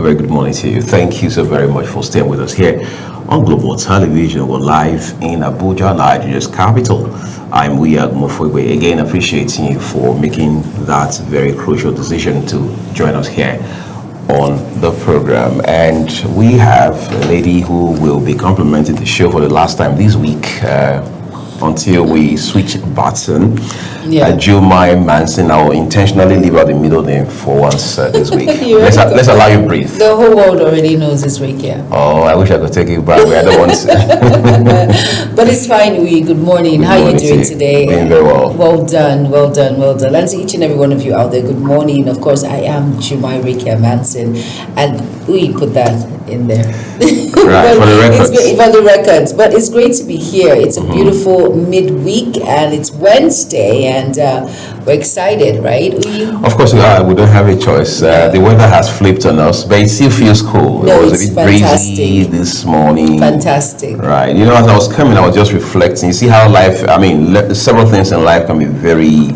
Very good morning to you. Thank you so very much for staying with us here on Global Television. We're live in Abuja, Nigeria's capital. I'm Wiyad Mofwebe. Again, appreciating you for making that very crucial decision to join us here on the program. And we have a lady who will be complimenting the show for the last time this week. Until we switch button. Jumai Manson, I will intentionally leave out the middle name for once this week. Let's allow you breathe. The whole world already knows this week, yeah. Oh, I wish I could take it back. I don't want to. But it's fine, Good morning. How are you doing today? Doing very well. Well done. And to each and every one of you out there, good morning. Of course, I am Jumai Manson. And we put that in there. Right, for the records. For the records. But it's great to be here. It's a beautiful midweek and it's Wednesday and we're excited, right? Of course we are. We don't have a choice. The weather has flipped on us, but it still feels cool. No, it was a bit breezy this morning. Fantastic. Right. You know, as I was coming, I was just reflecting. You see how life, several things in life can be very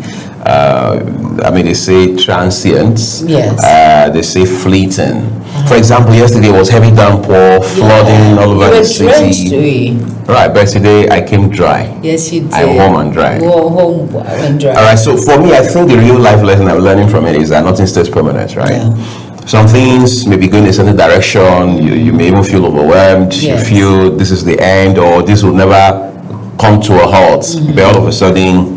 they say transient. Yes. They say fleeting. For example, yesterday was heavy downpour, flooding all over the city. Right, but today I came dry. Yes, you did. I'm home and dry. Home and dry. All right, so for me, I think the real life lesson I'm learning from it is that nothing stays permanent, right? Yeah. Some things may be going in a certain direction. You may even feel overwhelmed. Yes. You feel this is the end or this will never come to a halt. But all of a sudden,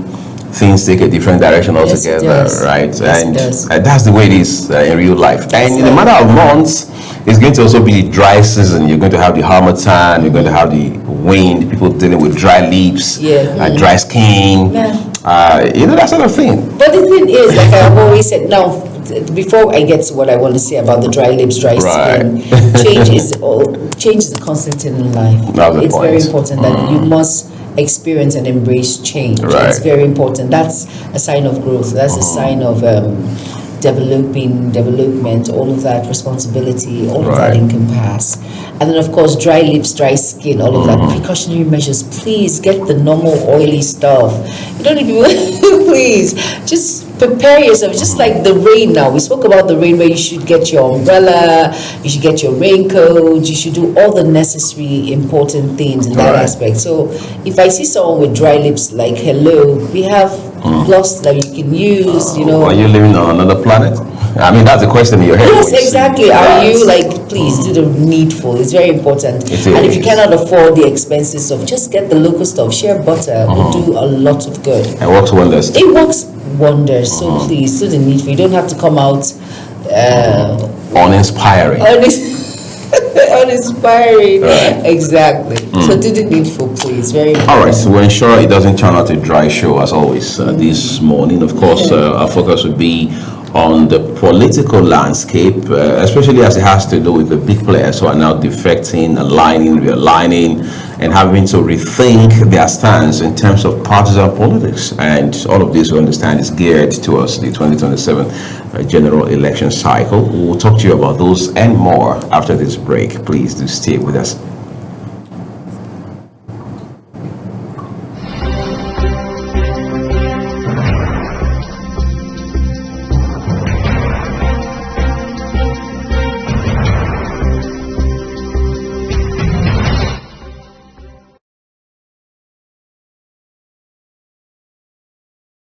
things take a different direction altogether, right? Yes, and that's the way it is in real life. And in a matter of months, it's going to also be the dry season. You're going to have the harmattan, you're going to have the wind, people dealing with dry lips, dry skin, that sort of thing. But the thing is, like I've always said, now, before I get to what I want to say about the dry lips, dry skin, change is a constant in life. It's very important that you must experience and embrace change. Right. It's very important. That's a sign of growth. That's a sign of development, all of that responsibility, all of that encompass. And then of course dry lips, dry skin, all of that precautionary measures. Please get the normal oily stuff. You don't need to please just prepare yourself, just like the rain now. We spoke about the rain where you should get your umbrella, you should get your raincoat, you should do all the necessary important things in that aspect. So if I see someone with dry lips, like hello, we have gloss that you can use, Are you living on another planet? That's the question in your head. Yes, exactly. Are you please do the needful. It's very important. And if you cannot afford the expenses of, just get the local stuff. Share butter will do a lot of good. It works wonders. It works wonders. So please do the needful. You don't have to come out uninspiring. Uninspiring. Exactly. So do the needful, please. Very important. All right. So we'll ensure it doesn't turn out a dry show as always this morning. Of course, our focus would be on the political landscape, especially as it has to do with the big players who are now defecting, aligning, realigning, and having to rethink their stance in terms of partisan politics. And all of this, we understand, is geared towards the 2027 general election cycle. We'll talk to you about those and more after this break. Please do stay with us.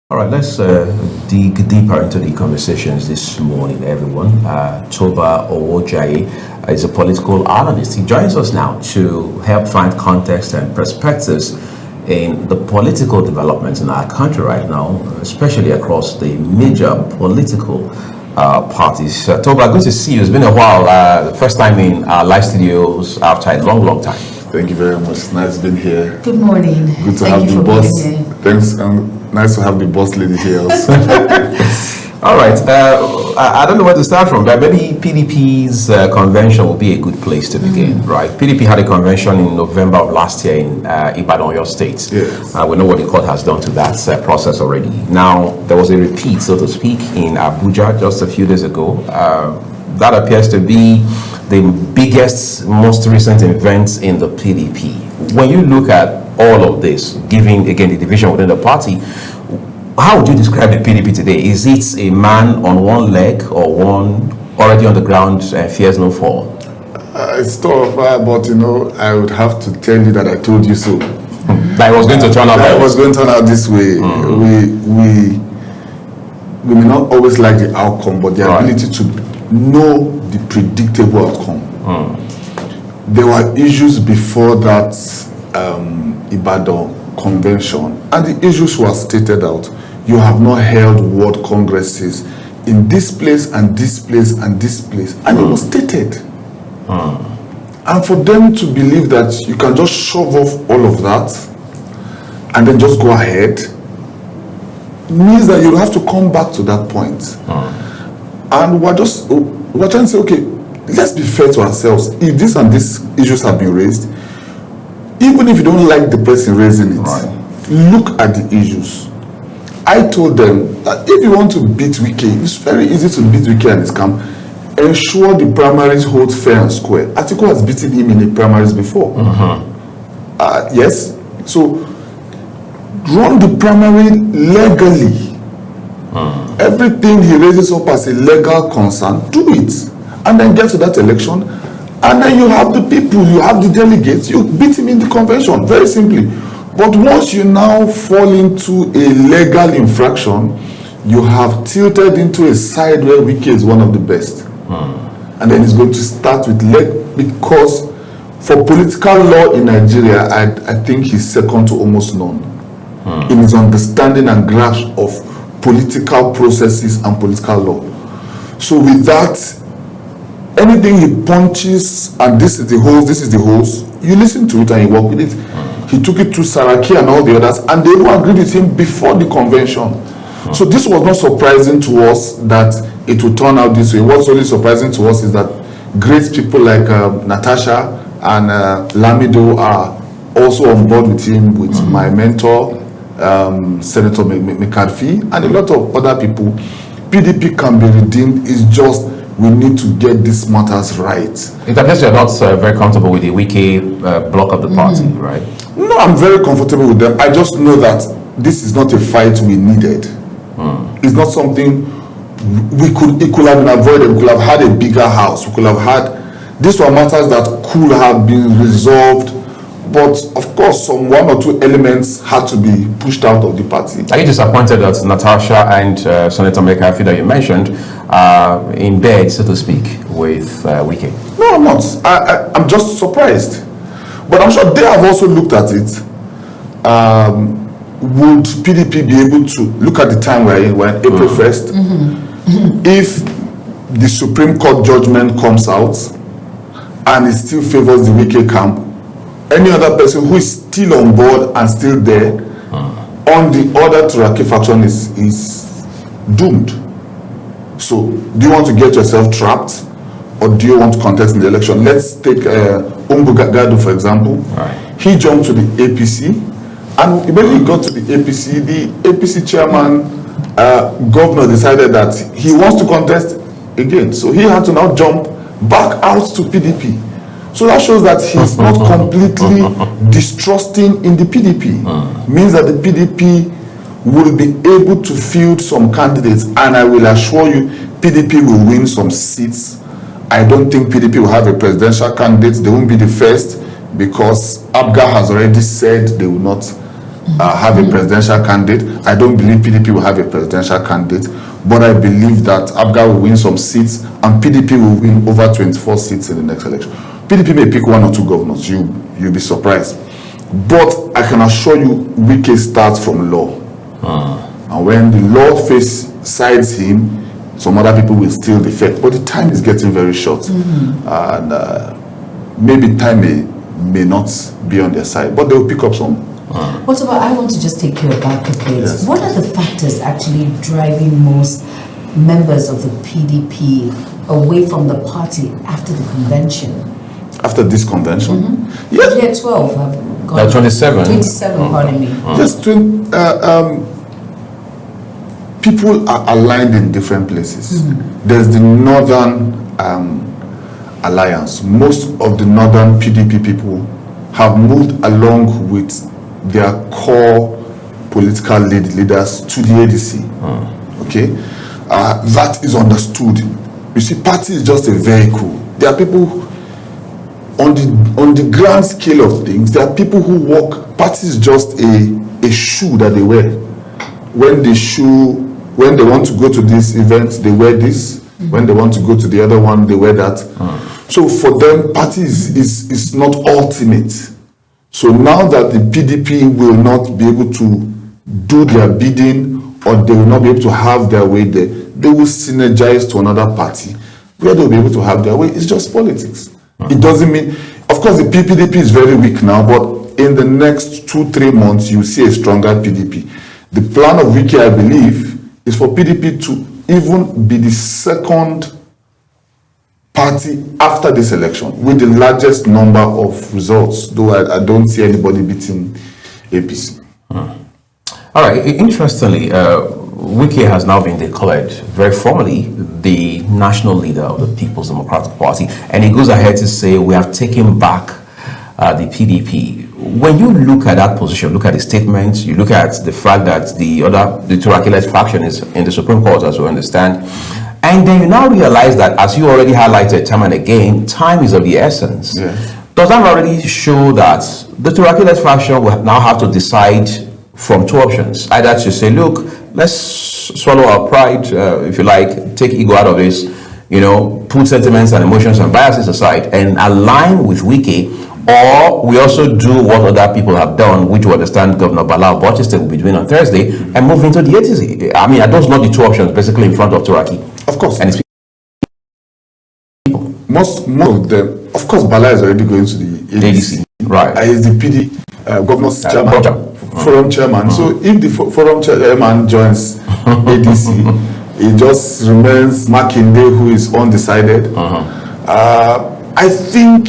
All right, let's dig deeper into the conversations this morning, everyone. Toba Owojaiye is a political analyst. He joins us now to help find context and perspectives in the political developments in our country right now, especially across the major political parties. Toba, good to see you. It's been a while. The first time in our live studios after a long time. Thank you very much. Nice being here. Good morning. Good to have the boss. Thanks, and nice to have the boss lady here also. All right. I don't know where to start from, but maybe PDP's convention will be a good place to begin, right? PDP had a convention in November of last year in Ibadan, your state. Yes. We know what the court has done to that process already. Now, there was a repeat, so to speak, in Abuja just a few days ago. That appears to be the biggest, most recent event in the PDP. When you look at all of this, given again the division within the party, how would you describe the PDP today? Is it a man on one leg or one already on the ground, fears no fall. It's tough, but I would have to tell you that I told you so. That it was going to turn out. That it was going to turn out this way. We may not always like the outcome, but the ability to know the predictable outcome. There were issues before that Ibadan convention, and the issues were stated out. You have not held world congresses in this place and this place and this place, and it was stated. And for them to believe that you can just shove off all of that and then just go ahead means that you have to come back to that point. And we're trying to say, okay, let's be fair to ourselves. If this and these issues have been raised, even if you don't like the person raising it, look at the issues. I told them that if you want to beat Wike, it's very easy to beat Wike and his camp. Ensure the primaries hold fair and square. Atiku has beaten him in the primaries before. Yes. So run the primary legally. Everything he raises up as a legal concern, do it. And then get to that election. And then you have the people, you have the delegates, you beat him in the convention, very simply. But once you now fall into a legal infraction, you have tilted into a side where Wike is one of the best. And then it's going to start with because for political law in Nigeria, I think he's second to almost none in his understanding and grasp of political processes and political law. So with that, anything he punches, and this is the holes, you listen to it and you work with it. He took it to Saraki and all the others, and they even agreed with him before the convention. So this was not surprising to us that it would turn out this way. What's only surprising to us is that great people like Natasha and Lamido are also on board with him, with my mentor, Senator McCarthy, and a lot of other people. PDP can be redeemed. It's just we need to get these matters right. It appears you're not very comfortable with the Wike block of the party, right? No, I'm very comfortable with them. I just know that this is not a fight we needed. It's not something it could have been avoided. We could have had a bigger house. We could have had, these were matters that could have been resolved, but of course some one or two elements had to be pushed out of the party. Are you disappointed that Natasha and Senator McCarthy that you mentioned are in bed, so to speak, with Wike? No, I'm not. I'm just surprised. But I'm sure they have also looked at it. Would PDP be able to look at the time we're in April 1st? If the Supreme Court judgment comes out and it still favors the Wike camp, any other person who is still on board and still there on the order to Raki faction is doomed. So do you want to get yourself trapped, or do you want to contest in the election? Let's take Gado, for example. He jumped to the APC, and when he got to the APC chairman, governor decided that he wants to contest again. So he had to now jump back out to PDP. So that shows that he's not completely distrusting in the PDP. Means that the PDP will be able to field some candidates, and I will assure you, PDP will win some seats. I don't think PDP will have a presidential candidate. They won't be the first, because ABGA has already said they will not have a presidential candidate. I don't believe PDP will have a presidential candidate, but I believe that ABGA will win some seats, and PDP will win over 24 seats in the next election. PDP may pick one or two governors. You'll be surprised. But I can assure you, Wike starts from law. And when the law sides him, some other people will still defect. But the time is getting very short. And maybe time may not be on their side, but they will pick up some. What about, I want to just take you back a bit. Yes. What are the factors actually driving most members of the PDP away from the party after the convention? After this convention? Yes. Yeah, 12 have gone. 27. 27, pardon me. Just people are aligned in different places. There's the Northern Alliance. Most of the Northern PDP people have moved along with their core political leaders to the ADC. Okay, that is understood. You see, party is just a vehicle. There are people on the grand scale of things. There are people who walk. Party is just a shoe that they wear. When they want to go to this event, they wear this. When they want to go to the other one, they wear that. So for them, party is not ultimate. So now that the PDP will not be able to do their bidding, or they will not be able to have their way there, they will synergize to another party where they'll be able to have their way. It's just politics. It doesn't mean, of course, the PDP is very weak now, but in the next 2-3 months, you see a stronger PDP. The plan of Wike, I believe, is for PDP to even be the second party after this election with the largest number of results, though I don't see anybody beating APC. All right, interestingly, Wike has now been declared very formally the national leader of the People's Democratic Party, and he goes ahead to say we have taken back the PDP. When you look at that position, look at the statements, you look at the fact that the Turakilet faction is in the Supreme Court, as we understand, and then you now realize that, as you already highlighted time and again, time is of the essence. Yes. Does that already show that the Turakilet faction will now have to decide from two options? Either to say, look, let's swallow our pride, if you like, take ego out of this, put sentiments and emotions and biases aside and align with Wike, or we also do what other people have done, which we understand Governor Bala Botchester will be doing on Thursday, and move into the ADC. I mean, are those not the two options basically in front of Turaki? Of course. And it's people. Most of them, of course, Bala is already going to the ADC. Right. He's the PD, governor's chairman. Forum chairman. So if the forum chairman joins ADC, it just remains Makinde, who is undecided. I think,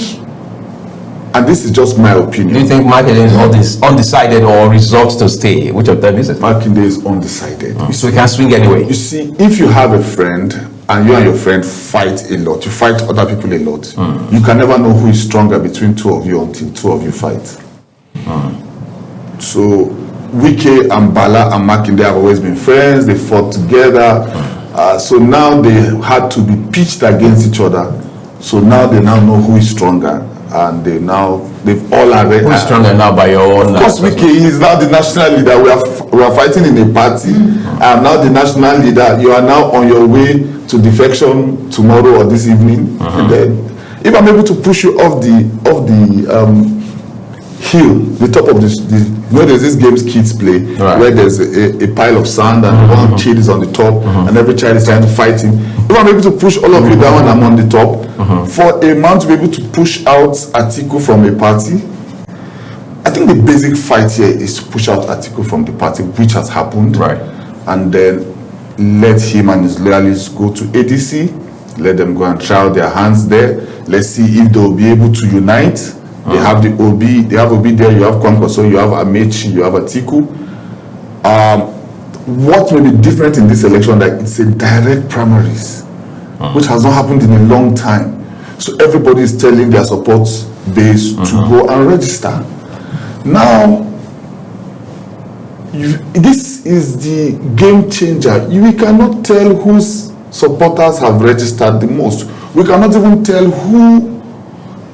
and this is just my opinion. Do you think Makinde is undecided or resolved to stay? Which of them is it? Makinde is undecided. So we can swing anyway. You see, if you have a friend and you and your friend fight a lot, you fight other people a lot, you can never know who is stronger between two of you until two of you fight. So Wike and Bala and Makinde have always been friends. They fought together. So now they had to be pitched against each other. So now they now know who is stronger, and they've all already. Who is stronger now by your own? Of course, Wike is now the national leader. We are fighting in a party. I am now the national leader. You are now on your way to defection tomorrow or this evening. And then, if I'm able to push you off the hill, the top of this, there's this games kids play, right, where there's a pile of sand and one kid is on the top and every child is trying to fight him. If I'm able to push all of you down and I'm on the top, for a man to be able to push out Atiku from a party, I think the basic fight here is to push out Atiku from the party, which has happened, right, and then let him and his loyalists go to ADC, let them go and try out their hands there. Let's see if they'll be able to unite. They have the OB, they have OB there, you have Kwankwaso, you have Amechi, you have Atiku. What may be different in this election, that it's a direct primaries, which has not happened in a long time. So everybody is telling their support base to go and register. Now, this is the game changer. We cannot tell whose supporters have registered the most. We cannot even tell who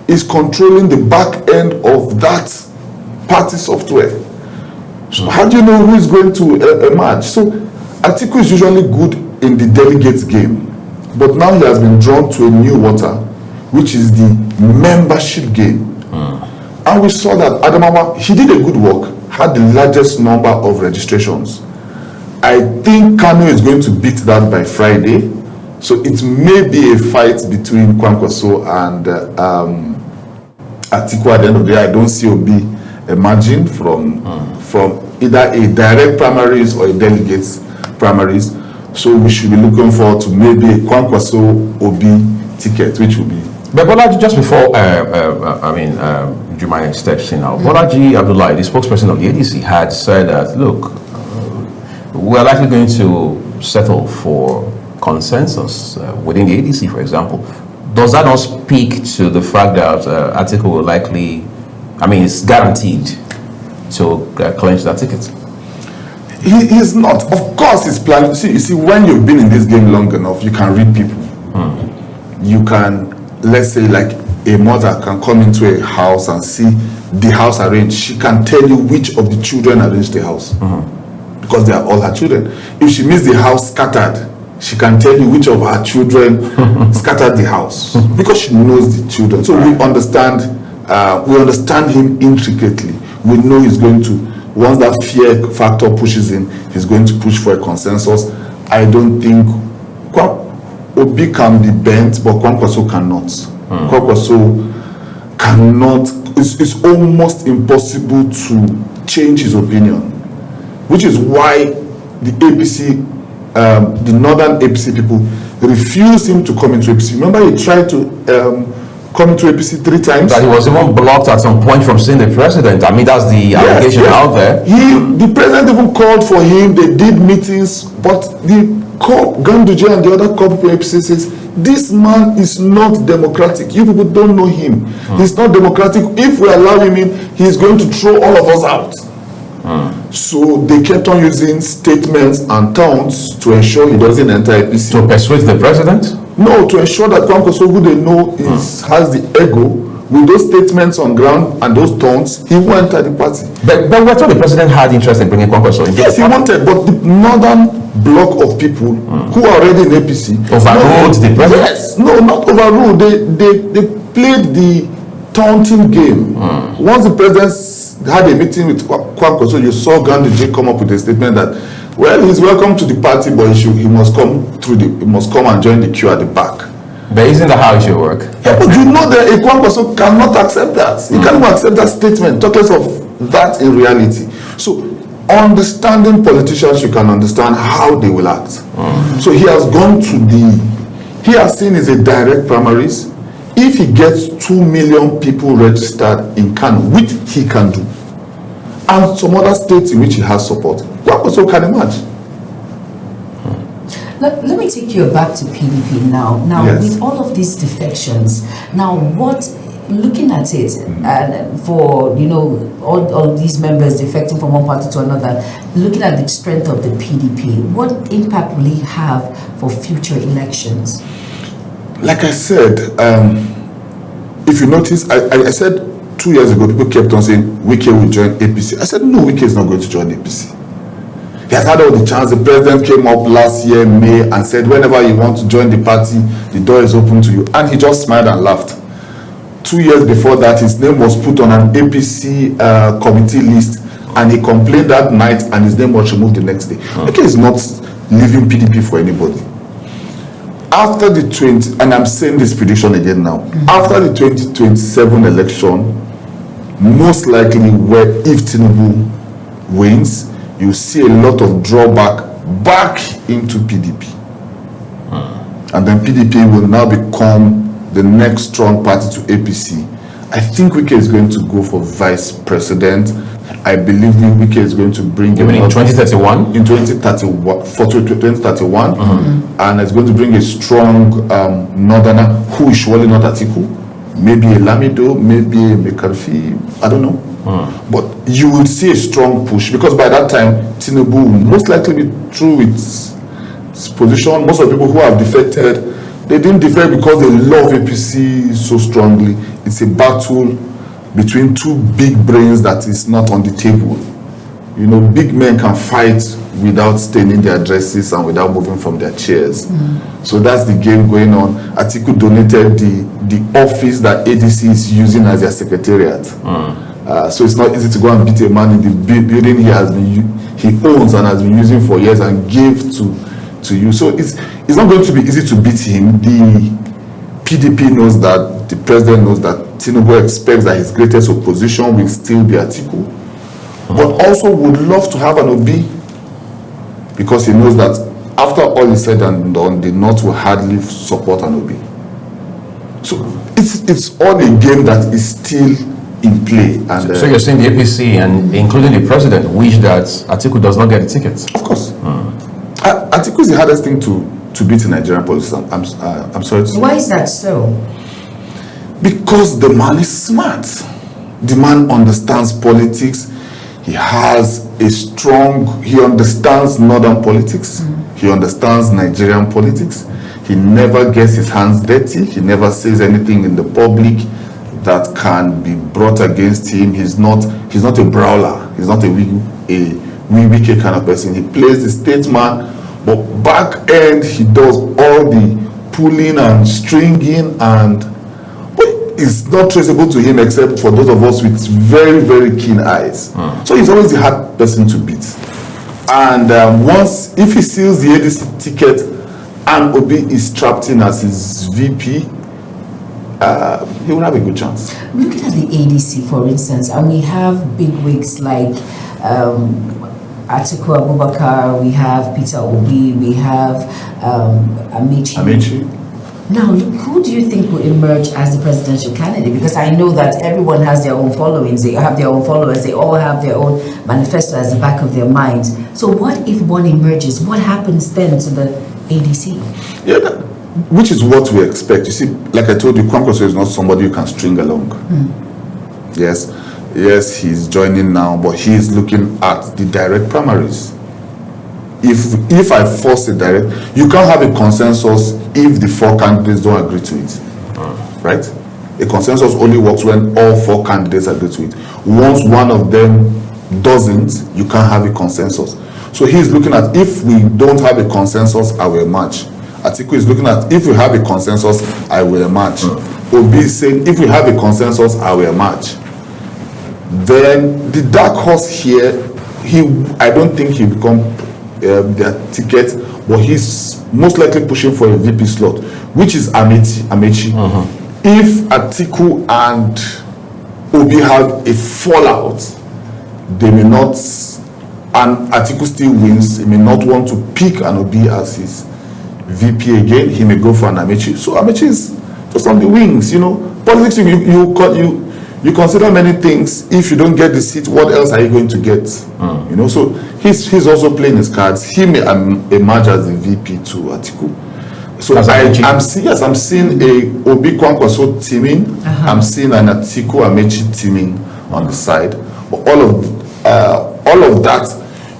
is controlling the back end of that party software. So how do you know who is going to emerge? So Atiku is usually good in the delegates game, but now he has been drawn to a new water, which is the membership game. And we saw that Adamawa, he did a good work, had the largest number of registrations. I think Kano is going to beat that by Friday. So it may be a fight between Kwankwaso and Atiku at the end of the day. I don't see Obi emerging from either a direct primaries or a delegates primaries. So we should be looking forward to maybe a Kwankwaso Obi ticket, which will be. But Bolaji, just before Jumai steps in now, Bolaji Abdullahi, the spokesperson of the ADC, had said that, look, we're likely going to settle for consensus within the ADC, for example. Does that not speak to the fact that Atiku will likely, it's guaranteed to clinch that ticket? He is not. Of course, he's planning. See, when you've been in this game long enough, you can read people. You can, let's say, like a mother can come into a house and see the house arranged. She can tell you which of the children arranged the house because they are all her children. If she meets the house scattered, she can tell you which of her children scattered the house because she knows the children. So we understand him intricately. We know he's going to, once that fear factor pushes in, he's going to push for a consensus. I don't think Obi can be bent, but Kwankwaso cannot. Kwankwaso cannot. It's almost impossible to change his opinion, which is why the APC, the northern APC people, refused him to come into APC. Remember, he tried to come into APC 3 times. That he was even blocked at some point from seeing the president. I mean, that's the allegation out there. The president even called for him. They did meetings, but the Ganduje and the other core people APC says, this man is not democratic. You people don't know him. He's not democratic. If we allow him in, he's going to throw all of us out. So they kept on using statements and taunts to ensure he doesn't enter APC. To persuade the president? No, to ensure that Kwankwaso, who they know has the ego, with those statements on ground and those taunts, he won't enter the party. But we thought the president had interest in bringing Kwankwaso into Yes, he wanted, but the northern block of people who are already in APC overruled the president? Yes, no, not overruled. They played the taunting game. Once the president had a meeting with Kwankwaso, you saw Ganduje come up with a statement that, well, he's welcome to the party, but he must come and join the queue at the back. But isn't that how it should work? Yeah, but you know that a Kwankwaso cannot accept that. He can't even accept that statement, talk less of that in reality. So, understanding politicians, you can understand how they will act. So he has gone to he has seen is a direct primaries. If he gets 2 million people registered in Kano, which he can do, and some other states in which he has support, Kwankwaso can emerge. Let me take you back to PDP now. Now, Yes. with all of these defections, now looking at it, and for, all these members defecting from one party to another, looking at the strength of the PDP, what impact will it have for future elections? Like I said, if you notice, I said 2 years ago, people kept on saying, Wike will join APC. I said, no, Wike is not going to join APC. He has had all the chance. The president came up last year, May, and said, whenever you want to join the party, the door is open to you. And he just smiled and laughed. 2 years before that, his name was put on an APC committee list, and he complained that night, and his name was removed the next day. Wike is not leaving PDP for anybody. After the and I'm saying this prediction again now, after the 2027 election, most likely if Tinubu wins, you see a lot of drawback back into PDP. And then PDP will now become the next strong party to APC. I think Wike is going to go for vice president. I believe Wike is going to bring in 2031? In 2031, for 2031. And it's going to bring a strong northerner who is surely not Atiku. Maybe a Lamido, maybe a McCarthy, I don't know. But you will see a strong push because by that time, Tinubu will most likely be through with its position. Most of the people who have defected, they didn't defect because they love APC so strongly. It's a battle between two big brains that is not on the table. Big men can fight without staining their dresses and without moving from their chairs. So that's the game going on. Atiku donated the office that ADC is using as their secretariat. So it's not easy to go and beat a man in the building he owns and has been using for years and gave to you. So it's not going to be easy to beat him. The PDP knows that, the president knows that, Tinubu expects that his greatest opposition will still be Atiku, but also would love to have an Obi because he knows that after all is said and done, the North will hardly support an Obi. So it's all a game that is still in play. And so you're saying the APC and including the president wish that Atiku does not get the tickets? Of course. Atiku is the hardest thing to beat in Nigerian politics. I'm sorry to say. Why is that so? Because the man is smart. The man understands politics. He understands northern politics. He understands Nigerian politics. He never gets his hands dirty. He never says anything in the public that can be brought against him. He's not a brawler. He's not a wicked kind of person. He plays the statesman, but back end he does all the pulling and stringing, and but it's not traceable to him except for those of us with very, very keen eyes. So he's always the hard person to beat. And once, if he seals the ADC ticket and Obi is trapped in as his VP, he will have a good chance. Looking at the ADC, for instance, and we have big wigs like Atiku Abubakar, we have Peter Obi, we have Amaechi. Now, who do you think will emerge as the presidential candidate? Because I know that everyone has their own followings, they have their own followers, they all have their own manifesto as the back of their minds. So what if one emerges? What happens then to the ADC? Yeah, which is what we expect. You see, like I told you, Kwankwaso is not somebody you can string along. Yes, he's joining now, but he's looking at the direct primaries. If I force a direct, you can't have a consensus if the 4 candidates don't agree to it, right? A consensus only works when all 4 candidates agree to it. Once one of them doesn't, you can't have a consensus. So he's looking at, if we don't have a consensus, I will emerge. Atiku is looking at, if we have a consensus, I will emerge. Obi is saying, if we have a consensus, I will emerge. Then the dark horse here, I don't think he'll become their ticket, but he's most likely pushing for a VP slot, which is Amaechi. If Atiku and Obi have a fallout, they may not, and Atiku still wins, he may not want to pick an Obi as his VP again. He may go for an Amaechi. So Amaechi is just on the wings, Politics, you consider many things. If you don't get the seat, what else are you going to get? So he's also playing his cards. He may emerge as the VP to Atiku. So I'm seeing a Obi Kwankwaso teaming. I'm seeing an Atiku Amaechi teaming on the side. But all of that,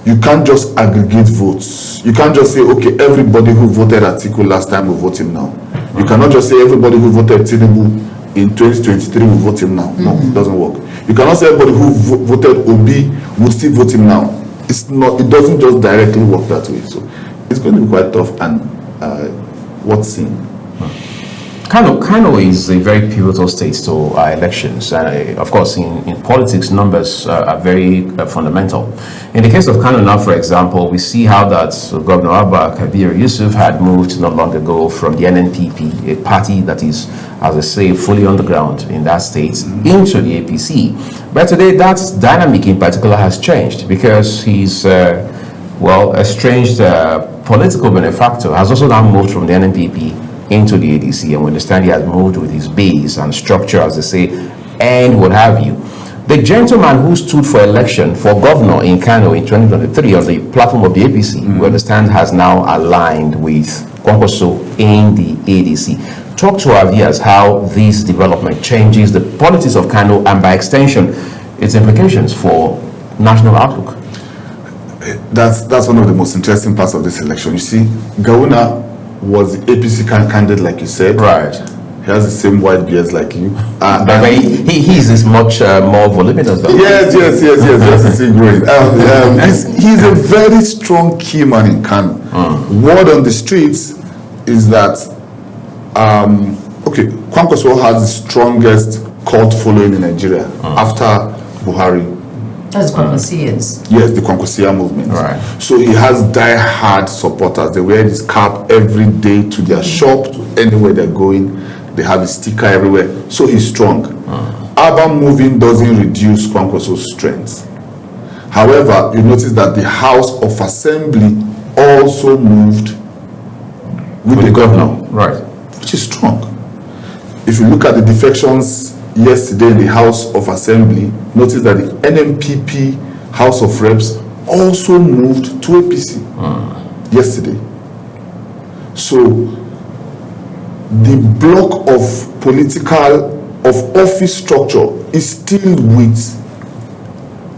you can't just aggregate votes. You can't just say, okay, everybody who voted Atiku last time will vote him now. You cannot just say everybody who voted Tinubu in 2023 will vote him now. No, it doesn't work. You cannot say everybody who voted Obi will still vote him now. It doesn't just directly work that way. So it's going to be quite tough, and what's seen. Kano is a very pivotal state to our elections, and of course in politics numbers are very fundamental. In the case of Kano now, for example, we see how that Governor Abba Kabir Yusuf had moved not long ago from the NNPP, a party that is, as I say, fully on the ground in that state, into the APC. But today that dynamic in particular has changed, because his estranged political benefactor has also now moved from the NNPP into the ADC, and we understand he has moved with his base and structure, as they say, and what have you. The gentleman who stood for election for governor in Kano in 2023 on the platform of the APC, we understand has now aligned with Kwankwaso in the ADC. Talk to our viewers how this development changes the politics of Kano, and by extension, its implications for national outlook. That's one of the most interesting parts of this election. You see, Gawuna was the APC candidate, like you said. Right. He has the same white beard like you. But he's much more voluminous though. Yes, he's still growing. He's a very strong key man in Kano. Word on the streets is that, Kwankwaso has the strongest cult following in Nigeria after Buhari. That's Kwankwasians. Yes, the Kwankwasia movement. Right. So he has die-hard supporters. They wear his cap every day to their shop, to anywhere they're going. They have a sticker everywhere. So he's strong. Urban moving doesn't reduce Kwankwaso's strength. However, you notice that the House of Assembly also moved with the governor. Right. Which is strong. If you look at the defections yesterday in the House of Assembly, notice that the NNPP House of Reps also moved to APC yesterday. So the block of office structure is still with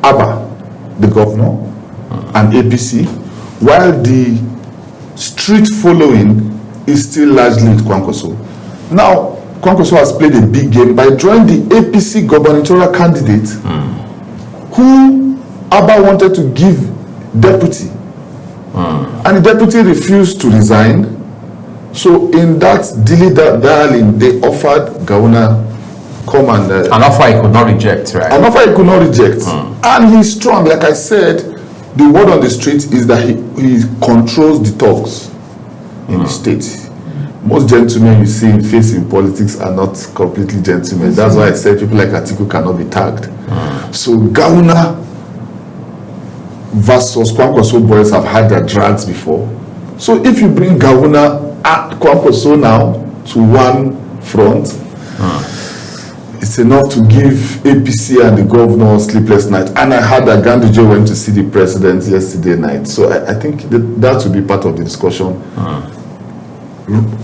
Abba, the governor, and APC, while the street following is still largely with Kwankwaso. Now, Kwankwaso has played a big game by drawing the APC gubernatorial candidate who Abba wanted to give deputy. And the deputy refused to resign. So in that dilly-dallying, they offered Gawuna come and... an offer he could not reject, right? An offer he could not reject. And he's strong. Like I said, the word on the street is that he controls the talks in the state. Most gentlemen you see facing politics are not completely gentlemen. That's why I said people like Atiku cannot be tagged. So Gawuna versus Kwankwaso boys have had their drags before. So if you bring Gawuna and Kwankwaso now to one front, it's enough to give APC and the governor sleepless night. And I heard that Ganduje went to see the president yesterday night. So I think that will be part of the discussion.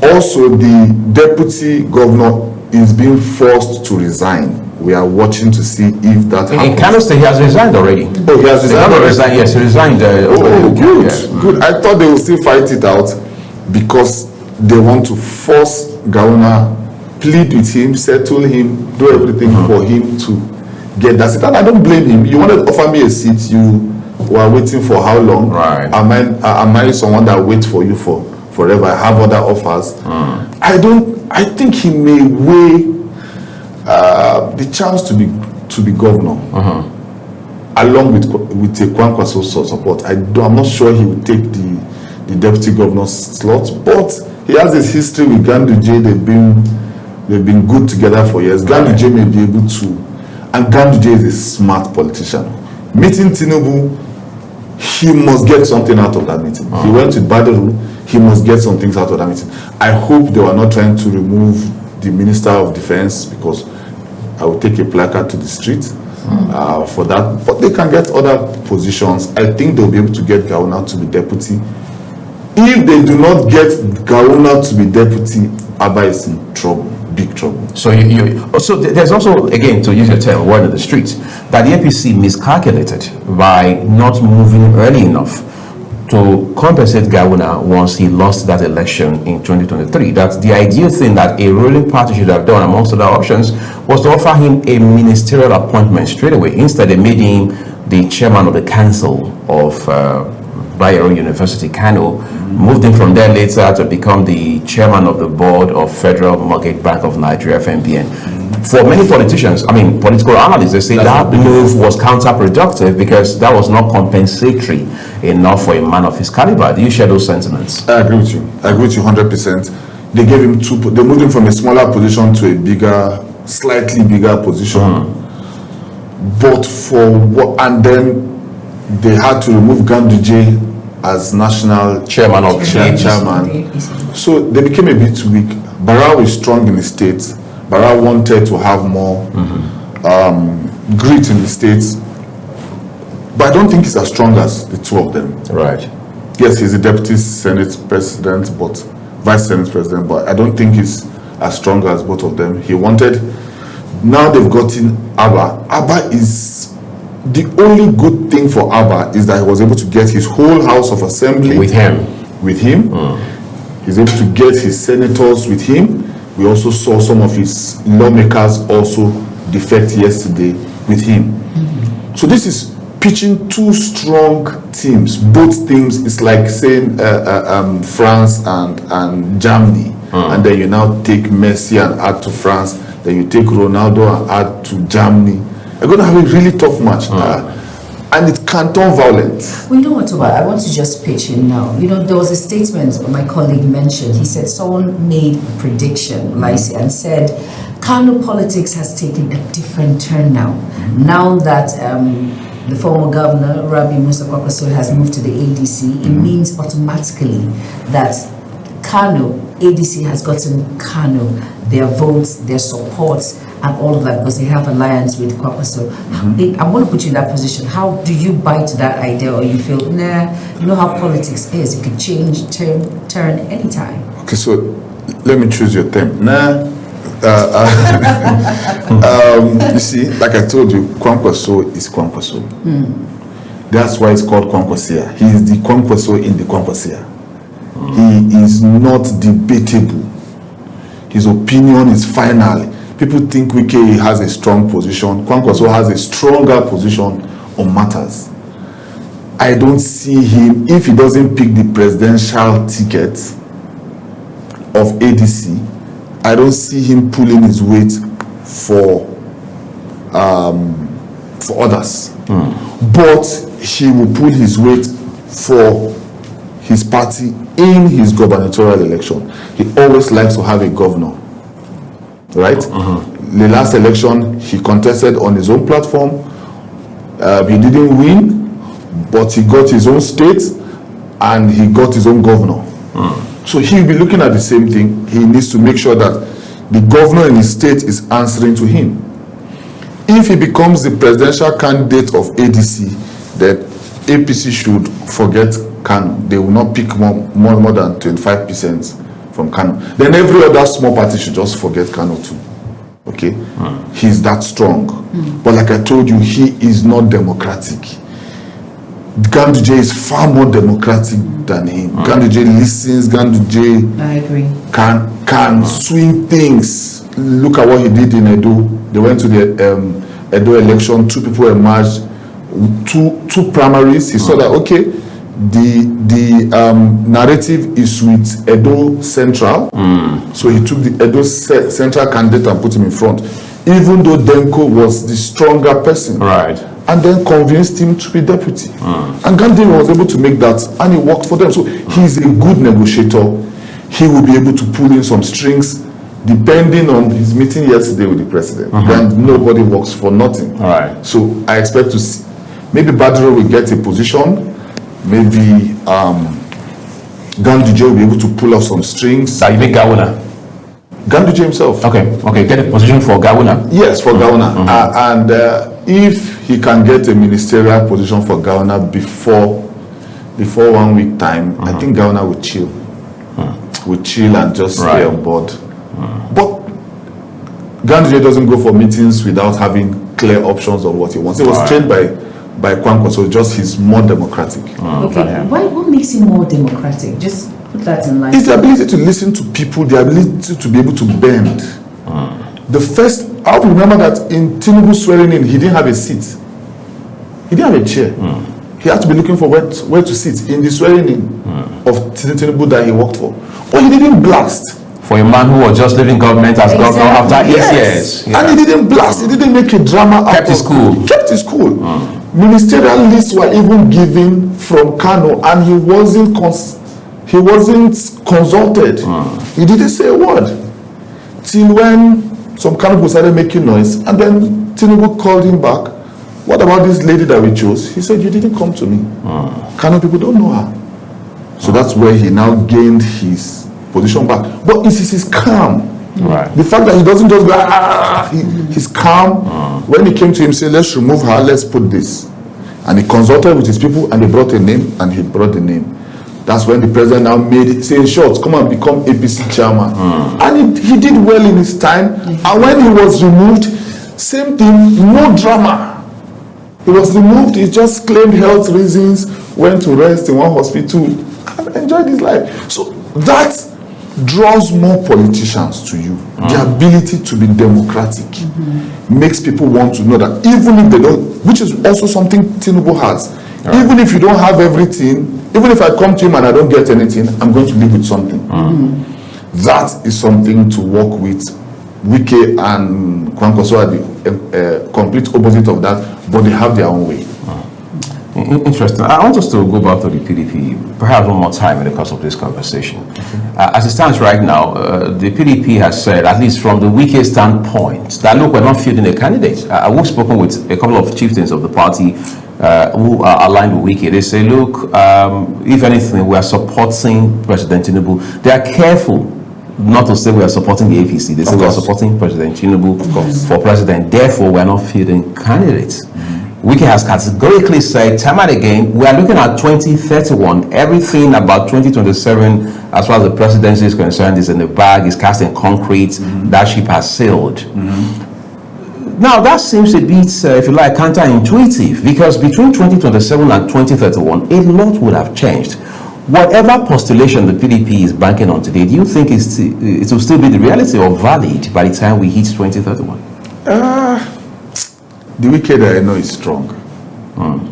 Also, the deputy governor is being forced to resign. We are watching to see if that happens. In Kano State, he has resigned already. Oh, he has resigned already? Yes, he resigned. Good, yes. good. I thought they will still fight it out because they want to force Gawuna, plead with him, settle him, do everything for him to get that seat. And I don't blame him. You wanted to offer me a seat, you were waiting for how long? Right. Am I someone that waits for you for forever? I have other offers. I think he may weigh the chance to be governor along with a Kwankwaso support. I'm not sure he will take the deputy governor's slot, but he has this history with Ganduje. They've been good together for years. Ganduje may be able to, and Ganduje is a smart politician. Meeting Tinubu, he must get something out of that meeting. He went with Badaru, he must get some things out of that meeting. I hope they were not trying to remove the Minister of Defense, because I will take a placard to the street for that. But they can get other positions. I think they'll be able to get Gawuna to be deputy. If they do not get Gawuna to be deputy, Abba is in trouble, big trouble. So there's also, again, to use your term, word in the streets, that the APC miscalculated by not moving early enough to compensate Gawuna once he lost that election in 2023. That's the ideal thing that a ruling party should have done, amongst other options, was to offer him a ministerial appointment straight away. Instead, they made him the chairman of the council of Bayero University, Kano, moved him from there later to become the chairman of the board of Federal Mortgage Bank of Nigeria, FMBN. For many politicians, political analysts, they say that move was counterproductive because that was not compensatory enough for a man of his caliber. Do you share those sentiments? I agree with you. I agree with you 100%. They gave him they moved him from a smaller position to a bigger, slightly bigger position. But and then they had to remove Ganduje as national chairman. So they became a bit weak. Barrow is strong in the state. Barrow wanted to have more grit in the states, but I don't think he's as strong as the two of them. Right. Yes, he's a deputy Senate president, vice Senate president, but I don't think he's as strong as both of them. He wanted. Now they've gotten Abba. Abba is the only good thing for Abba is that he was able to get his whole House of Assembly with him. He's able to get his senators with him. We also saw some of his lawmakers also defect yesterday with him. So this is pitching two strong teams. Both teams is like saying France and Germany. And then you now take Messi and add to France. Then you take Ronaldo and add to Germany. You're going to have a really tough match. And it can turn violent. Well, you know what, Toba, I want to just pitch in now. There was a statement my colleague mentioned. He said someone made a prediction, Lycée, and said Kano politics has taken a different turn now. Now that the former governor, Rabi Musa Kwankwaso, has moved to the ADC, it means automatically that Kano, ADC has gotten Kano, their votes, their support, and all of that, because they have alliance with Kwankwaso. I want to put you in that position. How do you buy to that idea, or you feel, you know how politics is, it could change, turn anytime? Okay, so let me choose your term. You see, like I told you, Kwankwaso is Kwankwaso. That's why it's called Kwankwasia. He is the Kwankwaso in the Kwankwasia. He is not debatable. His opinion is final. People think Wike has a strong position. Kwankwaso has a stronger position on matters. I don't see him, if he doesn't pick the presidential ticket of ADC, I don't see him pulling his weight for others. But he will pull his weight for his party in his gubernatorial election. He always likes to have a governor, right? The last election, he contested on his own platform. He didn't win, but he got his own state and he got his own governor. So he'll be looking at the same thing. He needs to make sure that the governor in his state is answering to him. If he becomes the presidential candidate of ADC, then APC should forget Kano. They will not pick more than 25% from Kano. Then every other small party should just forget Kano too. Okay? He's that strong. But like I told you, he is not democratic. Ganduje is far more democratic than him. Ganduje listens. Ganduje I agree. can swing things. Look at what he did in Edo. They went to the Edo election. 2 people emerged. Two primaries. He saw that okay, the narrative is with Edo Central. So he took the Edo Central candidate and put him in front, even though Denko was the stronger person. Right. And then convinced him to be deputy. And Gandhi was able to make that, and he worked for them. So he's a good negotiator. He will be able to pull in some strings, depending on his meeting yesterday with the president. Then nobody works for nothing. Right. So I expect to see, maybe Badro will get a position, maybe Ganduje will be able to pull off some strings. So you make Gawuna? Ganduje himself. Okay, get a position for Gawuna. Yes, for Gawuna. And if he can get a ministerial position for Gawuna before 1 week time, I think Gawuna will chill. Will chill and just stay on board. But Ganduje doesn't go for meetings without having clear options on what he wants. It was changed by Kwankwaso, so just he's more democratic. Okay, what makes him more democratic? Just put that in line. It's the ability to listen to people, the ability to be able to bend. The first, I remember that in Tinubu swearing in, he didn't have a seat. He didn't have a chair. He had to be looking for where to sit in the swearing in of Tinubu that he worked for. But he didn't blast. For a man who was just leaving government as governor after 8 years. Yeah. And he didn't blast. He didn't make a drama. Kept his cool. Kept his cool. Ministerial lists were even given from Kano, and he wasn't consulted. He didn't say a word till when some Kano people started making noise, and then Tinubu called him back. What about this lady that we chose? He said, you didn't come to me. Kano people don't know her. So that's where he now gained his position back. But he's calm. Right. The fact that he doesn't just go, he's calm. When he came to him, say, let's remove her, let's put this. And he consulted with his people, and they brought a name, and he brought the name. That's when the president now made it, say, short, come and become APC chairman. And he did well in his time. And when he was removed, same thing, no drama. He was removed, he just claimed health reasons, went to rest in one hospital, and enjoyed his life. So that draws more politicians to you. The ability to be democratic makes people want to know that even if they don't, which is also something Tinubu has, even if you don't have everything, even if I come to him and I don't get anything, I'm going to live with something. That is something to work with. Wike and Kwankwaso are the complete opposite of that, but they have their own way. Interesting. I want us to go back to the PDP perhaps one more time in the course of this conversation. As it stands right now, the PDP has said, at least from the Wike standpoint, that look, we're not fielding a candidate. We've spoken with a couple of chieftains of the party who are aligned with Wike. They say, look, if anything, we are supporting President Tinubu. They are careful not to say we are supporting the APC. They say we are supporting President Tinubu for president. Therefore, we are not fielding candidates. Wike has categorically said, time and again, we are looking at 2031. Everything about 2027, as far as the presidency is concerned, is in the bag, is cast in concrete. That ship has sailed. Now, that seems a bit, if you like, counterintuitive, because between 2027 and 2031, a lot would have changed. whatever postulation the PDP is banking on today, do you think it will still be the reality or valid by the time we hit 2031? The wicked I know is strong.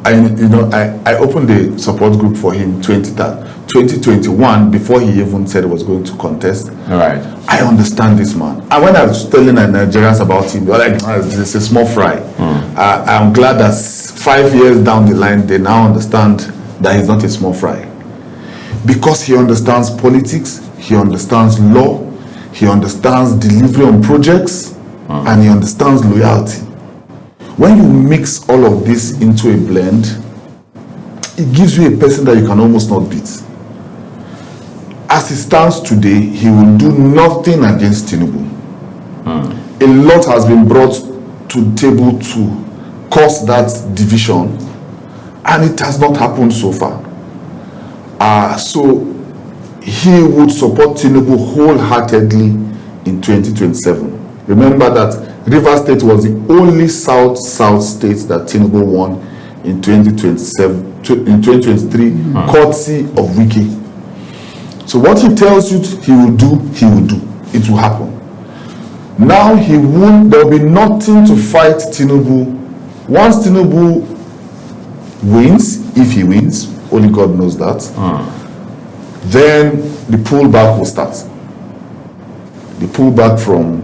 I opened the support group for him 2021 before he even said he was going to contest. All right. I understand this man. And when I was telling the Nigerians about him, they were like, it's a small fry. I'm glad that 5 years down the line, they now understand that he's not a small fry. Because he understands politics, he understands law, he understands delivery on projects, and he understands loyalty. When you mix all of this into a blend, it gives you a person that you can almost not beat. As it stands today, he will do nothing against Tinubu. A lot has been brought to the table to cause that division, and it has not happened so far. So he would support Tinubu wholeheartedly in 2027. Remember that Rivers State was the only South state that Tinubu won in 2023, courtesy of Wiki. So what he tells you he will do. It will happen. Now there will be nothing to fight Tinubu. Once Tinubu wins, if he wins, only God knows that, then the pullback will start. The pullback from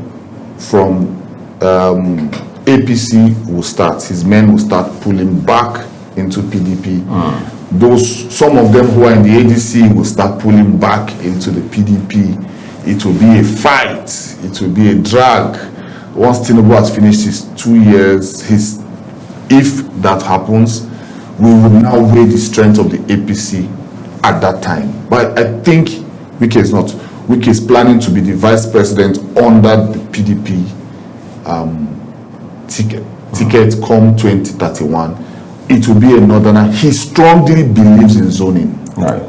APC will start. His men will start pulling back into PDP. Some of them who are in the ADC will start pulling back into the PDP. It will be a fight. It will be a drag. Once Tinubu has finished his 2 years, if that happens, we will now weigh the strength of the APC at that time. But I think Wike is not. Wike is planning to be the vice president under the PDP ticket come 2031. It will be a northerner. He strongly believes in zoning, right?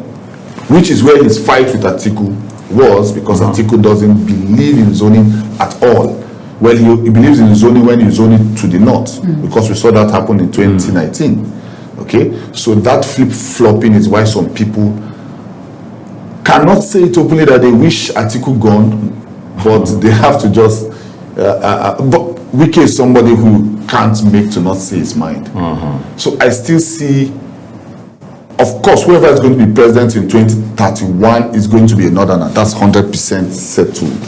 Which is where his fight with Atiku was, because Atiku doesn't believe in zoning at all. Well, he believes in zoning when you zone it to the north, because we saw that happen in 2019. Okay, so that flip-flopping is why some people cannot say it openly that they wish Atiku gone, but they have to just. But Wike is somebody who can't make to not say his mind. So I still see, of course, whoever is going to be president in 2031 is going to be a northerner. That's 100% settled.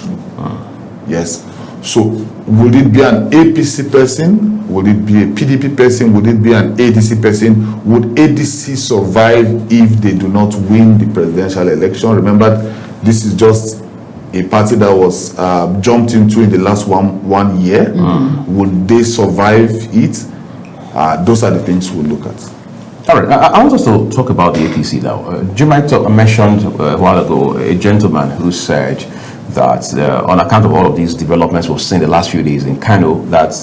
Yes. So would it be an APC person? Would it be a PDP person? Would it be an ADC person? Would ADC survive if they do not win the presidential election? Remember, this is just a party that was jumped into in the last one year. Would they survive it? Those are the things we'll look at. All right, I want us to talk about the APC now. Jumai mentioned a while ago a gentleman who said that on account of all of these developments we've seen the last few days in Kano, that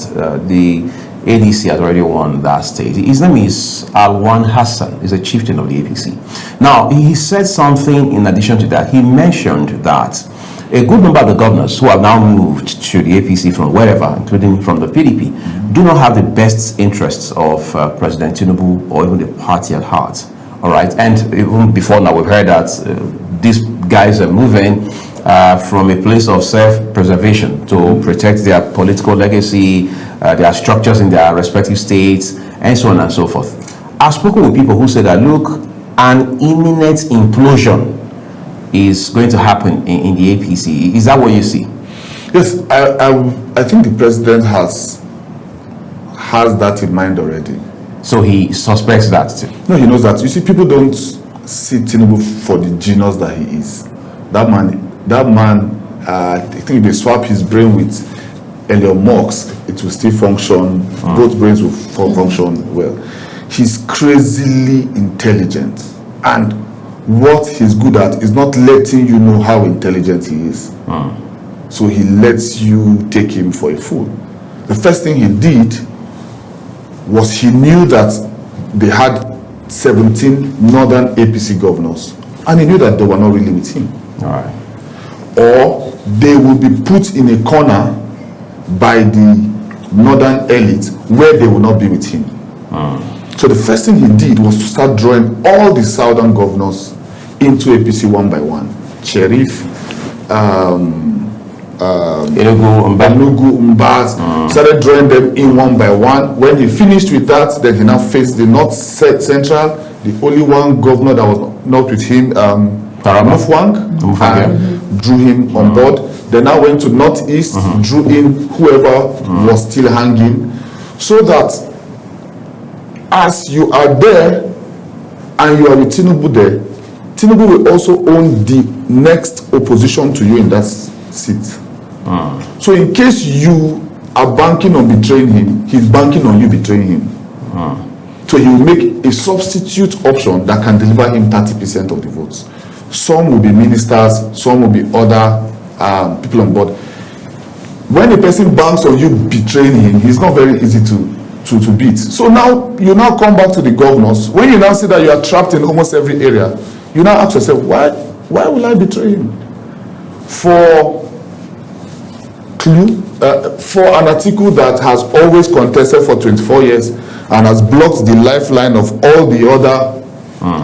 the ADC has already won that state. His name is Alwan Hassan. He's a chieftain of the APC. Now, he said something in addition to that. He mentioned that a good number of the governors who have now moved to the APC from wherever, including from the PDP, do not have the best interests of President Tinubu or even the party at heart. All right, and even before now, we've heard that these guys are moving from a place of self-preservation to protect their political legacy, their structures in their respective states, and so on and so forth. I've spoken with people who say that, look, an imminent implosion is going to happen in the APC. Is that what you see? Yes, I think the president has that in mind already. So he suspects that too? No, he knows that. You see, people don't see Tinubu for the genius that he is. That man, I think if they swap his brain with Elon Musk, it will still function. Both brains will function well. He's crazily intelligent, and what he's good at is not letting you know how intelligent he is. So he lets you take him for a fool. The first thing he did was he knew that they had 17 northern APC governors, and he knew that they were not really with him. All right. Or they will be put in a corner by the northern elite where they will not be with him. So the first thing he did was to start drawing all the southern governors into APC one by one. Sheriff, Enugu, Mbaz, started drawing them in one by one. When he finished with that, then he now faced the North Central. The only one governor that was not with him, Mufwang, drew him on board. They now went to Northeast, drew in whoever was still hanging, so that as you are there and you are with Tinubu there, Tinubu will also own the next opposition to you in that seat. So in case you are banking on betraying him, he's banking on you betraying him. So he will make a substitute option that can deliver him 30% of the votes. Some will be ministers, some will be other people on board. When a person banks on you betraying him, he's not very easy to beat. So now you now come back to the governors. When you now see that you are trapped in almost every area, you now ask yourself, why will I betray him? For an article that has always contested for 24 years and has blocked the lifeline of all the other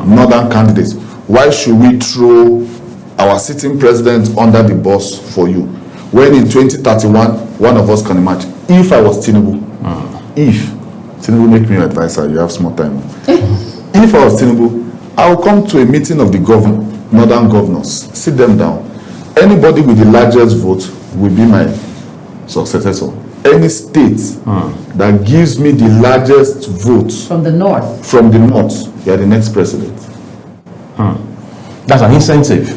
northern candidates, why should we throw our sitting president under the bus for you? When in 2031, one of us can imagine. If I was Tinubu, if Tinubu make me your advisor, you have small time. If I was Tinubu, I will come to a meeting of the northern governors, sit them down. Anybody with the largest vote will be my successor. Any state that gives me the largest vote from the north, you are the next president. That's an incentive.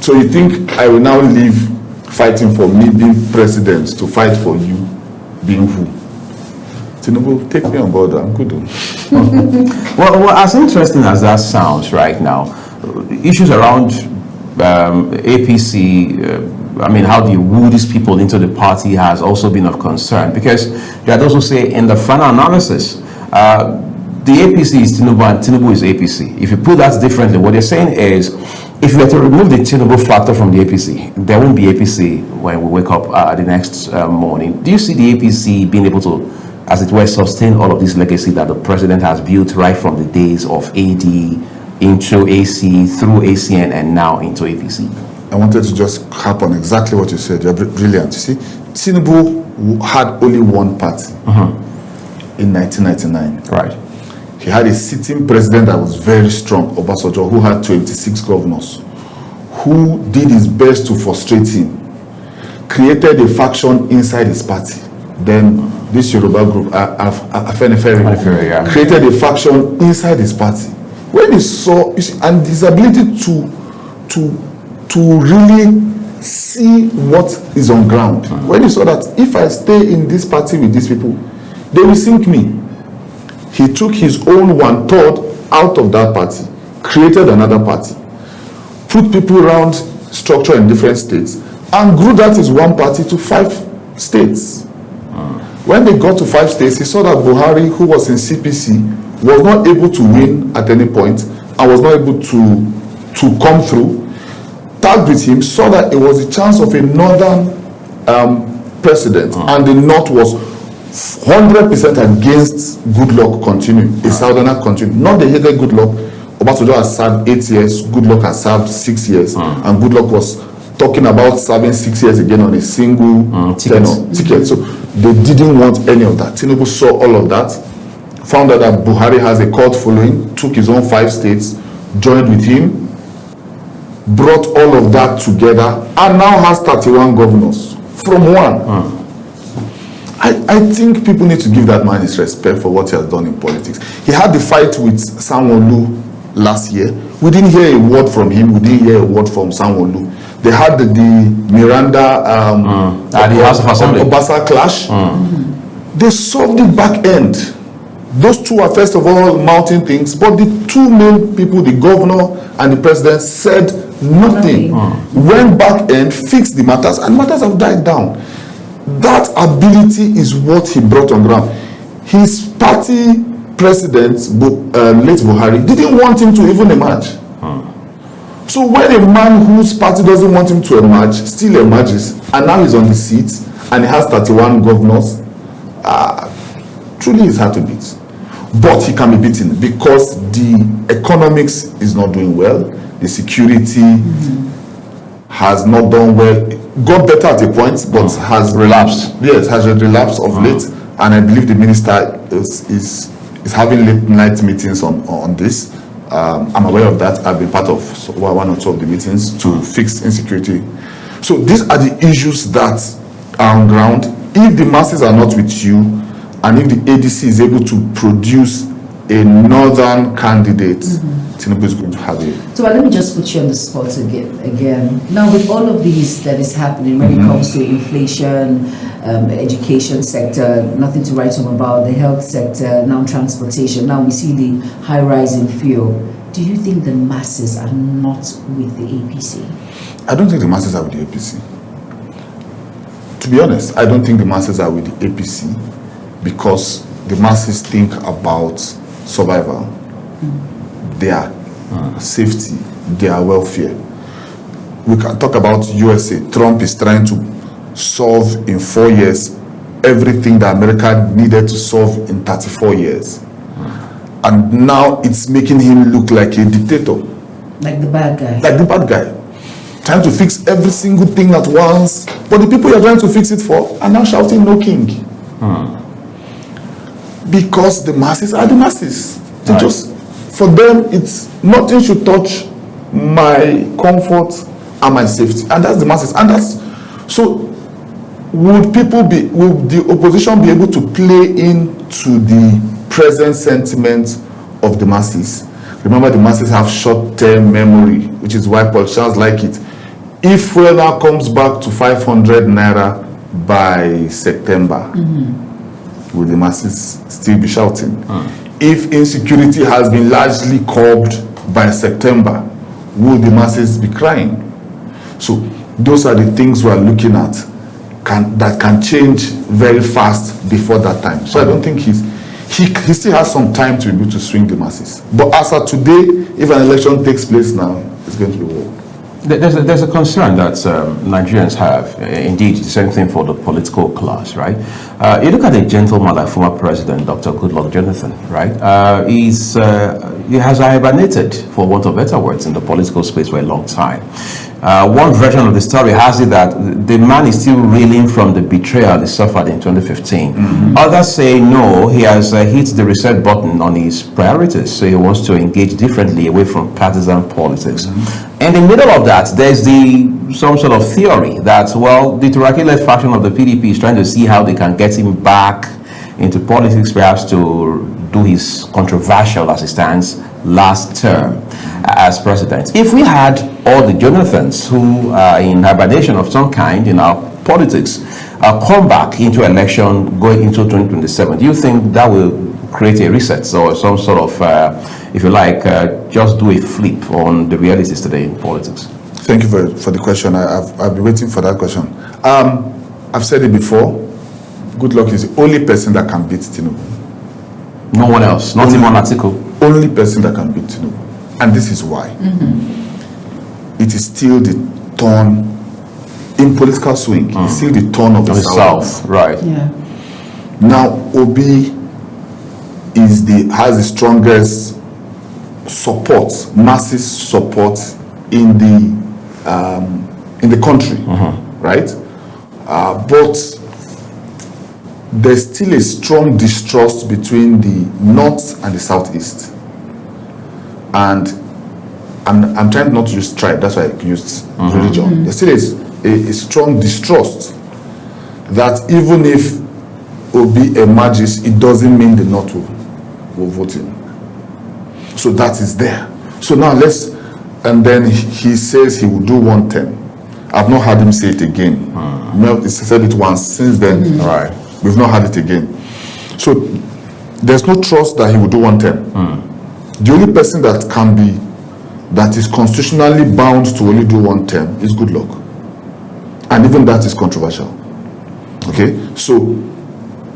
So you think I will now leave fighting for me being president to fight for you being who? Tinubu, take me on board. I'm good. Well, as interesting as that sounds right now, issues around APC, how do you woo these people into the party has also been of concern, because there are those who say in the final analysis, the APC is Tinubu and Tinubu is APC. If you put that differently, what they're saying is, if you were to remove the Tinubu factor from the APC, there won't be APC when we wake up the next morning. Do you see the APC being able to, as it were, sustain all of this legacy that the president has built right from the days of AD into AC, through ACN, and now into APC? I wanted to just harp on exactly what you said. You're brilliant. You see, Tinubu had only one party in 1999. Right. He had a sitting president that was very strong, Obasanjo, who had 26 governors, who did his best to frustrate him, created a faction inside his party. Then this Yoruba group, Afenifere, created a faction inside his party. When he saw, and his ability to really see what is on ground. When he saw that if I stay in this party with these people, they will sink me. He took his own 1/3 out of that party, created another party, put people around structure in different states, and grew that his one party to 5 states. When they got to 5 states, he saw that Buhari, who was in CPC, was not able to win at any point and was not able to come through. Tagged with him, saw that it was a chance of a northern president, and the north was 100% against Goodluck continuing, a southerner continuing. Not they hated Goodluck. Obasanjo has served 8 years, Goodluck has served 6 years, and Goodluck was talking about serving 6 years again on a single ticket. So they didn't want any of that. Tinubu saw all of that, found out that Buhari has a cult following, took his own 5 states, joined with him, brought all of that together, and now has 31 governors from one. I think people need to give that man his respect for what he has done in politics. He had the fight with Sanwo-Olu last year. We didn't hear a word from him. We didn't hear a word from Sanwo-Olu. They had the Miranda at the House of Assembly Obasa clash. They solved the back end. Those two are first of all mounting things, but the two main people, the governor and the president, said nothing. Went back end, fixed the matters, and matters have died down. That ability is what he brought on ground. His party president, late Buhari, didn't want him to even emerge. So when a man whose party doesn't want him to emerge still emerges, and now he's on the seat and he has 31 governors, truly it's hard to beat. but he can be beaten because the economics is not doing well, the security has not done well, got better at a point, but has Relapsed. Yes, has relapsed of late, and I believe the minister is having late night meetings on this. I'm aware of that. I've been part of one or two of the meetings to fix insecurity. So these are the issues that are on ground. If the masses are not with you, and if the ADC is able to produce a northern candidate, Tinubu is going to have it. So let me just put you on the spot again. Now, with all of these that is happening when it comes to inflation, education sector, nothing to write home about, the health sector, now transportation, now we see the high rise in fuel. Do you think the masses are not with the APC? I don't think the masses are with the APC. To be honest, I don't think the masses are with the APC because the masses think about survival, their safety, their welfare. We can talk about USA. Trump is trying to solve in 4 years everything that America needed to solve in 34 years. And now it's making him look like a dictator. Like the bad guy. Like the bad guy. Trying to fix every single thing at once. But the people you're trying to fix it for are now shouting no king. Because the masses are the masses. They just, for them, it's nothing should touch my comfort and my safety. And that's the masses. And that's, so would the opposition be able to play into the present sentiment of the masses? Remember, the masses have short-term memory, which is why politicians like it. If fuel now comes back to 500 naira by September, will the masses still be shouting? If insecurity has been largely curbed by September, will the masses be crying? So those are the things we are looking at that can change very fast before that time. So I don't think he still has some time to be able to swing the masses. But as of today, if an election takes place now, it's going to be war. There's a concern that Nigerians have. Indeed, the same thing for the political class, right? You look at a gentleman like former President Dr. Goodluck Jonathan, right? He has hibernated, for want of better words, in the political space for a long time. One version of the story has it that the man is still reeling from the betrayal he suffered in 2015. Others say no, he has hit the reset button on his priorities, so he wants to engage differently away from partisan politics. In the middle of that, there's some sort of theory that, well, the Turaki-led faction of the PDP is trying to see how they can get him back into politics, perhaps to do his controversial, as it stands, last term as president. If we had all the Jonathans who are in hibernation of some kind in our politics come back into election going into 2027, do you think that will create a reset or some sort of, if you like, just do a flip on the realities today in politics? Thank you for the question. I've been waiting for that question. I've said it before. Goodluck is the only person that can beat Tinubu. No one else, not even Atiku. Only person that can beat Tinubu. And this is why. It is still the turn in political swing. It's still the turn of the South. Right. Yeah. Now, Obi has the strongest support, massive support in the country, right? But there's still a strong distrust between the North and the Southeast. And I'm trying not to use tribe, that's why I used religion. There still is a strong distrust that even if Obi emerges, it doesn't mean the North will vote him. So that is there. So now and then he says he will do 1 term. I've not heard him say it again. He said it once, since then, Right. We've not heard it again. So there's no trust that he will do 1 term. The only person that is constitutionally bound to only do 1 term is Goodluck. And even that is controversial. Okay? So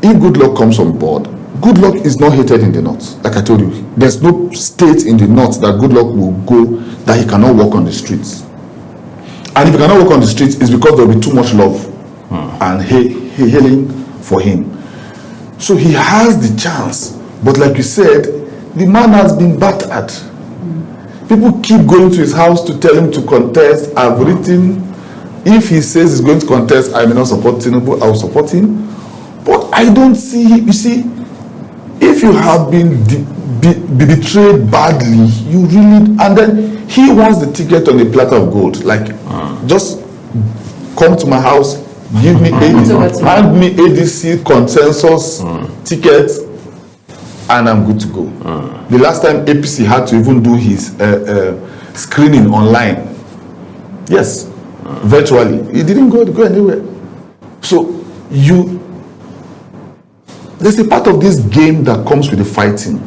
if Goodluck comes on board, Goodluck is not hated in the North. Like I told you, there's no state in the North that Goodluck will go that he cannot walk on the streets. And if he cannot walk on the streets, it's because there will be too much love and hailing for him. So he has the chance But like you said, the man has been battered. People keep going to his house to tell him to contest. I've written, if he says he's going to contest, I may not support Tinubu, I will support him. But I don't see, you see, if you have been betrayed badly, you really, and then he wants the ticket on a platter of gold. Like, just come to my house, give me hand me ADC consensus ticket, and I'm good to go. The last time APC had to even do his screening online, yes, virtually, he didn't go anywhere. So there's a part of this game that comes with the fighting.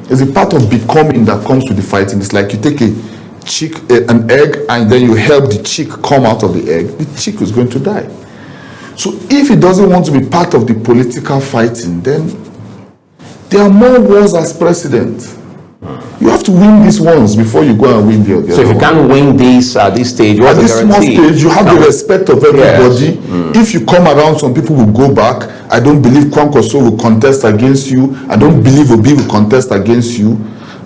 There's a part of becoming that comes with the fighting. It's like you take an egg, and then you help the chick come out of the egg. The chick is going to die. So if he doesn't want to be part of the political fighting, then there are more wars as president. You have to win these ones before you go and win the other. So if you can't win these at this stage, what's the guarantee? At this small stage, you have the respect of everybody. Yes. If you come around, some people will go back. I don't believe Kwankwaso will contest against you. I don't believe Obi will contest against you.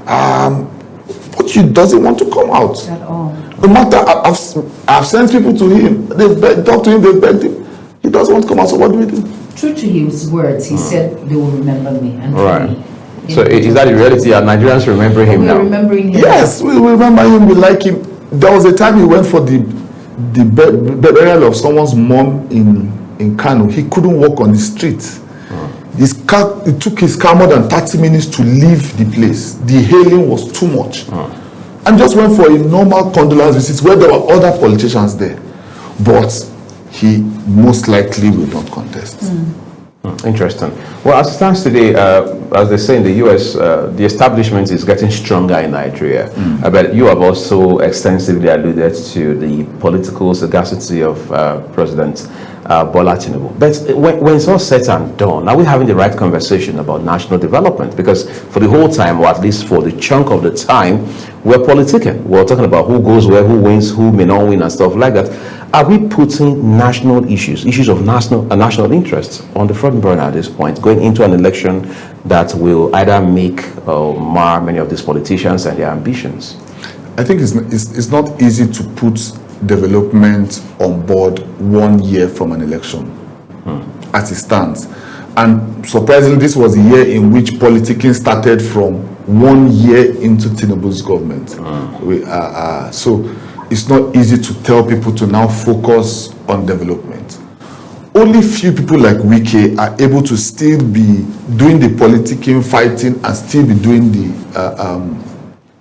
But he doesn't want to come out. At all. No matter, I've sent people to him. They've talked to him, they've begged him. He doesn't want to come out, so what do we do? True to his words, he said they will remember me. And right. So is that the reality? Are Nigerians remembering him now? Remembering him. Yes, we remember him. We like him. There was a time he went for the burial of someone's mom in Kano. He couldn't walk on the street. It took his car more than 30 minutes to leave the place. The hailing was too much. And just went for a normal condolence visit where there were other politicians there. But he most likely will not contest. Interesting. Well, as it stands today, as they say in the US, the establishment is getting stronger in Nigeria. But you have also extensively alluded to the political sagacity of President Bola Tinubu. But when it's all said and done, are we having the right conversation about national development? Because for the whole time, or at least for the chunk of the time, we're politicking. We're talking about who goes where, who wins, who may not win, and stuff like that. Are we putting national issues of national interests on the front burner at this point, going into an election that will either make or mar many of these politicians and their ambitions? I think it's not easy to put development on board 1 year from an election as it stands. And surprisingly, this was a year in which politicking started from 1 year into Tinubu's government. So it's not easy to tell people to now focus on development. Only few people like Wike are able to still be doing the politicking, fighting, and still be doing the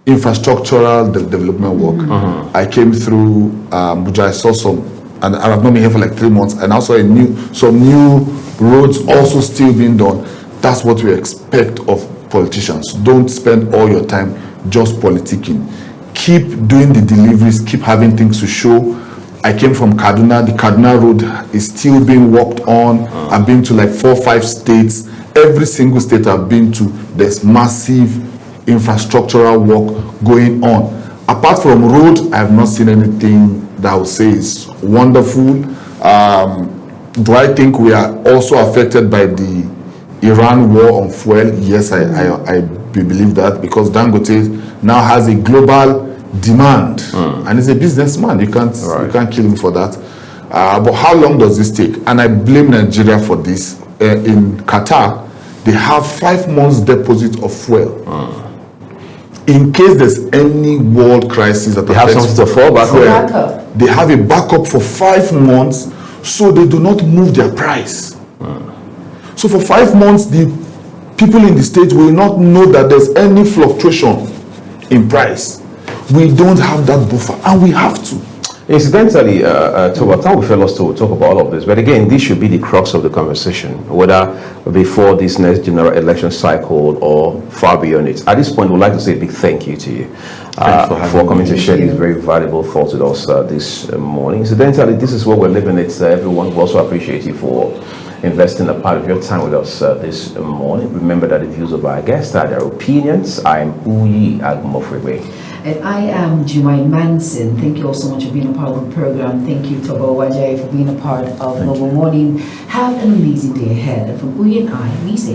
infrastructural development work. I came through Abuja, I saw some, and I've not been here for like 3 months, and also some new roads also still being done. That's what we expect of politicians. Don't spend all your time just politicking. Keep doing the deliveries, keep having things to show. I came from Kaduna. The Kaduna road is still being worked on. I've been to like 4 or 5 states. Every single state I've been to, there's massive infrastructural work going on. Apart from road, I have not seen anything that I would say is wonderful. Do I think we are also affected by the Iran war on fuel? Yes, I believe that, because Dangote now has a global demand, and he's a businessman. You can't kill him for that. But how long does this take? And I blame Nigeria for this. In Qatar, they have 5 months deposit of fuel. In case there's any world crisis that have something to fall back on. They have a backup for 5 months, so they do not move their price. So for 5 months, the people in the state will not know that there's any fluctuation in price. We don't have that buffer, and we have to. Incidentally, Toba, time we fellows to talk about all of this, but again, this should be the crux of the conversation, whether before this next general election cycle or far beyond it. At this point, we'd like to say a big thank you to you for coming to share these very valuable thoughts with us this morning. Incidentally, this is what we're living. It's everyone. We also appreciate you for investing a part of your time with us this morning. Remember that the views of our guests are their opinions. I'm Owojaiye Agumofrebe. And I am Jumai Manson. Thank you all so much for being a part of the program. Thank you, Toba Owojaiye, for being a part of Global Morning. Have an amazing day ahead. And from Uyi and I, we say